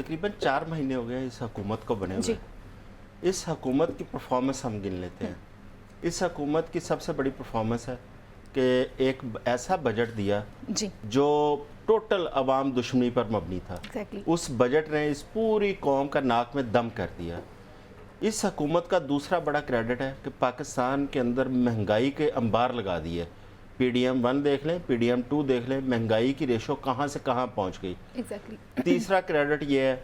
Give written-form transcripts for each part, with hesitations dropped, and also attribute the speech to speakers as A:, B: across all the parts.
A: तकरीबन 4 महीने हो गए इस हुकूमत को बने हुए। इस हुकूमत की परफॉर्मेंस हम गिन लेते हैं। इस हुकूमत की सबसे बड़ी परफॉर्मेंस है कि एक ऐसा बजट दिया जो टोटल अवाम दुश्मनी पर मबनी था। उस बजट ने इस पूरी कौम का नाक में दम कर दिया। इस हुकूमत का दूसरा बड़ा क्रेडिट है कि पाकिस्तान के अंदर महंगाई के अंबार लगा दिए। PDM 1 देख लें, PDM 2 देख लें, महंगाई की रेशो कहाँ से कहाँ पहुँच गई। तीसरा क्रेडिट ये है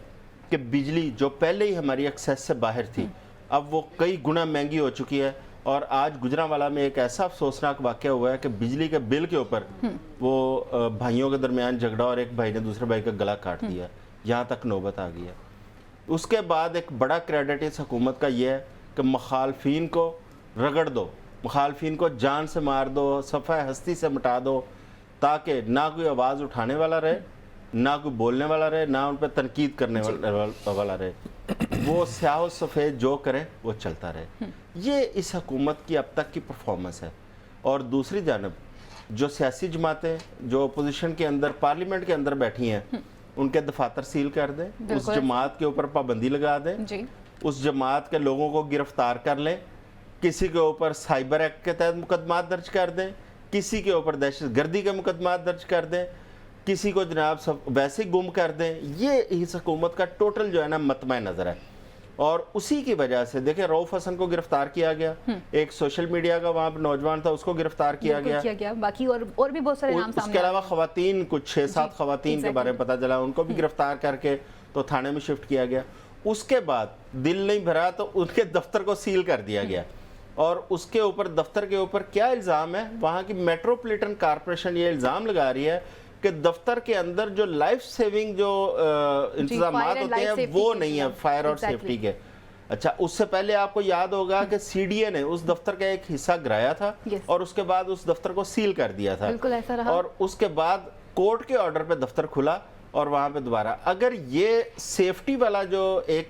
A: कि बिजली जो पहले ही हमारी एक्सेस से बाहर थी, अब वो कई गुना महंगी हो चुकी है। और आज गुजरांवाला में एक ऐसा अफसोसनाक वाक़या हुआ है कि बिजली के बिल के ऊपर वो भाइयों के दरमियान झगड़ा और एक भाई ने दूसरे भाई का गला काट दिया, यहाँ तक नौबत आ गई है। उसके बाद एक बड़ा क्रेडिट इस हुकूमत का ये है कि मुखालफिन को रगड़ दो, मुखालफिन को जान से मार दो, सफ़ा हस्ती से मिटा दो, ताकि ना कोई आवाज़ उठाने वाला रहे, ना कोई बोलने वाला रहे, ना उन पर तनकीद करने वाला रहे। वो स्याह सफ़ेद जो करे वो चलता रहे। ये इस हुकूमत की अब तक की परफॉर्मेंस है। और दूसरी जानब जो सियासी जमातें जो अपोजिशन के अंदर पार्लियामेंट के अंदर बैठी हैं, उनके दफातर सील कर दें, उस जमात के ऊपर पाबंदी लगा दें, उस जमात के लोगों को गिरफ्तार कर लें, किसी के ऊपर साइबर एक्ट के तहत मुकदमा दर्ज कर दें, किसी के ऊपर दहशत गर्दी के मुकदमा दर्ज कर दें, किसी को जनाब सब वैसे ही गुम कर दें। ये इस हुकूमत का टोटल जो है ना मतमा नज़र है। और उसी की वजह से देखें, रऊफ हसन को गिरफ्तार किया गया, एक सोशल मीडिया का वहाँ पर नौजवान था, उसको गिरफ्तार किया गया।
B: बाकी और भी बहुत सारे नाम सामने।
A: उसके अलावा खवातीन, कुछ 6-7 खवातीन के बारे में पता चला, उनको भी गिरफ्तार करके तो थाने में शिफ्ट किया गया। उसके बाद दिल नहीं भरा तो उनके दफ्तर को सील कर दिया गया। और उसके ऊपर दफ्तर के ऊपर क्या इल्ज़ाम है, वहाँ की मेट्रोपॉलिटन कॉरपोरेशन ये इल्ज़ाम लगा रही है कि दफ्तर के अंदर जो लाइफ सेविंग जो इंतजाम होते हैं वो नहीं है, फायर और सेफ्टी के। अच्छा, उससे पहले आपको याद होगा कि CDA ने उस दफ्तर का एक हिस्सा गिराया था और उसके बाद उस दफ्तर को सील कर दिया था।
B: बिल्कुल ऐसा रहा।
A: और उसके बाद कोर्ट के ऑर्डर पे दफ्तर खुला और वहाँ पे दोबारा, अगर ये सेफ्टी वाला जो एक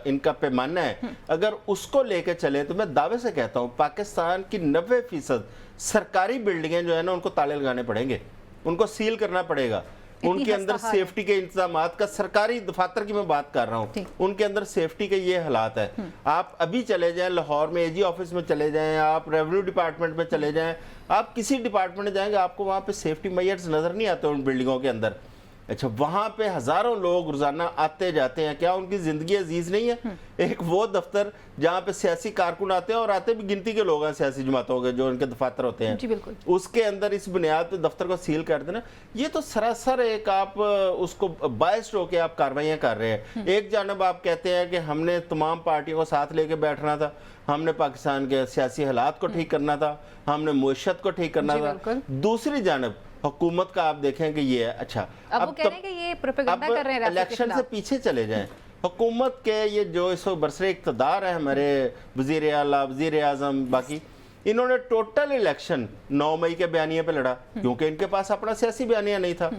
A: इनका पैमाना है, अगर उसको लेके चले तो मैं दावे से कहता हूँ पाकिस्तान की 90% सरकारी बिल्डिंगें जो है ना, उनको ताले लगाने पड़ेंगे, उनको सील करना पड़ेगा। उनके अंदर सेफ्टी के इंतजामात का, सरकारी दफातर की मैं बात कर रहा हूँ, उनके अंदर सेफ्टी के ये हालात है। आप अभी चले जाएं लाहौर में AG ऑफिस में चले जाएं, आप रेवेन्यू डिपार्टमेंट में चले जाएं, आप किसी डिपार्टमेंट में जाएंगे, आपको वहाँ पे सेफ्टी मेजर्स नज़र नहीं आते उन बिल्डिंगों के अंदर। अच्छा, वहाँ पे हज़ारों लोग रोज़ाना आते जाते हैं, क्या उनकी ज़िंदगी अजीज़ नहीं है? एक वो दफ्तर जहाँ पे सियासी कारकुन आते हैं, और आते भी गिनती के लोग हैं सियासी जमातों के जो उनके दफातर होते हैं,
B: जी बिल्कुल,
A: उसके अंदर इस बुनियाद पे दफ्तर को सील कर देना, ये तो सरासर एक आप उसको बायस्ड होकर आप कार्रवाइयाँ कर रहे हैं। एक जानब आप कहते हैं कि हमने तमाम पार्टियों को साथ लेके बैठना था, हमने पाकिस्तान के सियासी हालात को ठीक करना था, हमने मुआशरत को ठीक करना था। दूसरी जानब हुकूमत का आप देखें कि ये है। अच्छा,
B: अब वो कह रहे हैं कि ये प्रोपेगेंडा कर रहे हैं,
A: इलेक्शन से पीछे चले जाएं, हुकूमत के ये जो इस बरसरे इक़्तिदार है हमारे वज़ीर आला, वज़ीर आज़म, बाकी इन्होंने टोटल इलेक्शन 9 मई के बयानिए पे लड़ा, क्योंकि इनके पास अपना सियासी बयानिया नहीं था।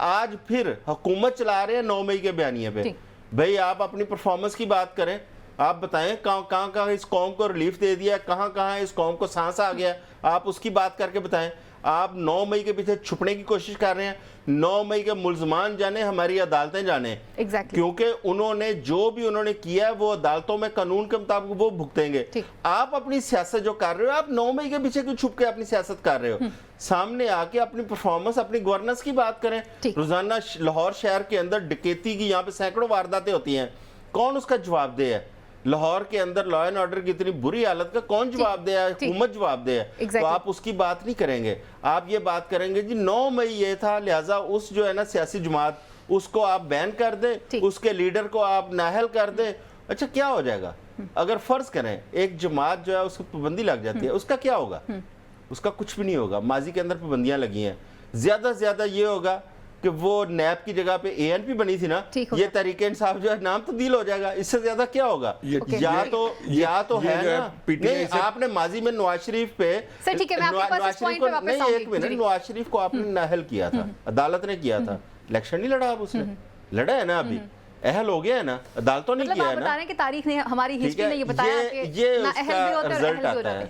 A: आज फिर हुकूमत चला रहे हैं 9 मई के बयानिए पे। भाई आप अपनी परफॉर्मेंस की बात करें, आप बताएं कहाँ इस कौम को रिलीफ दे दिया, कहाँ इस कौम को सांस आ गया, आप उसकी बात करके बताएं। आप 9 मई के पीछे छुपने की कोशिश कर रहे हैं। 9 मई के मुल्ज़मान जाने, हमारी अदालतें जाने, क्योंकि उन्होंने जो भी उन्होंने किया है वो अदालतों में कानून के मुताबिक वो भुगतेंगे। आप अपनी सियासत जो कर रहे हो, आप 9 मई के पीछे क्यों छुप के अपनी सियासत कर रहे हो? सामने आके अपनी परफॉर्मेंस, अपनी गवर्नेंस की बात करें। रोजाना लाहौर शहर के अंदर डकैती की यहाँ पे सैकड़ों वारदातें होती हैं, कौन उसका जवाबदेह है? लाहौर के अंदर लॉ एंड ऑर्डर की इतनी बुरी हालत का कौन जवाबदेह है? हुकूमत जवाबदेह है। तो आप उसकी बात नहीं करेंगे, आप ये बात करेंगे जी 9 मई ये था, लिहाजा उस जो है ना सियासी जमात, उसको आप बैन कर दें, उसके लीडर को आप नाअहल कर दें। अच्छा, क्या हो जाएगा? अगर फर्ज करें एक जमात जो है उसको पाबंदी लग जाती है, उसका क्या होगा? उसका कुछ भी नहीं होगा। माजी के अंदर पाबंदियां लगी हैं, ज्यादा से ज्यादा ये होगा कि वो नैब की जगह पे ANP बनी थी ना, ये तहरीक इंसाफ जो है नाम तब्दील हो जाएगा। इससे ज्यादा क्या होगा? या तो है ना, नहीं आपने माजी में नवाज शरीफ पे, नवाज शरीफ को आपने नाअहल किया था, अदालत ने किया था, इलेक्शन नहीं लड़ा, आप उसने लड़ा है ना, अभी अहल हो गया है ना, अदालतों ने किया है ना।
B: तारीख ने, हमारी हिस्ट्री ने ये बताया कि
A: ये उसका रिजल्ट आता है।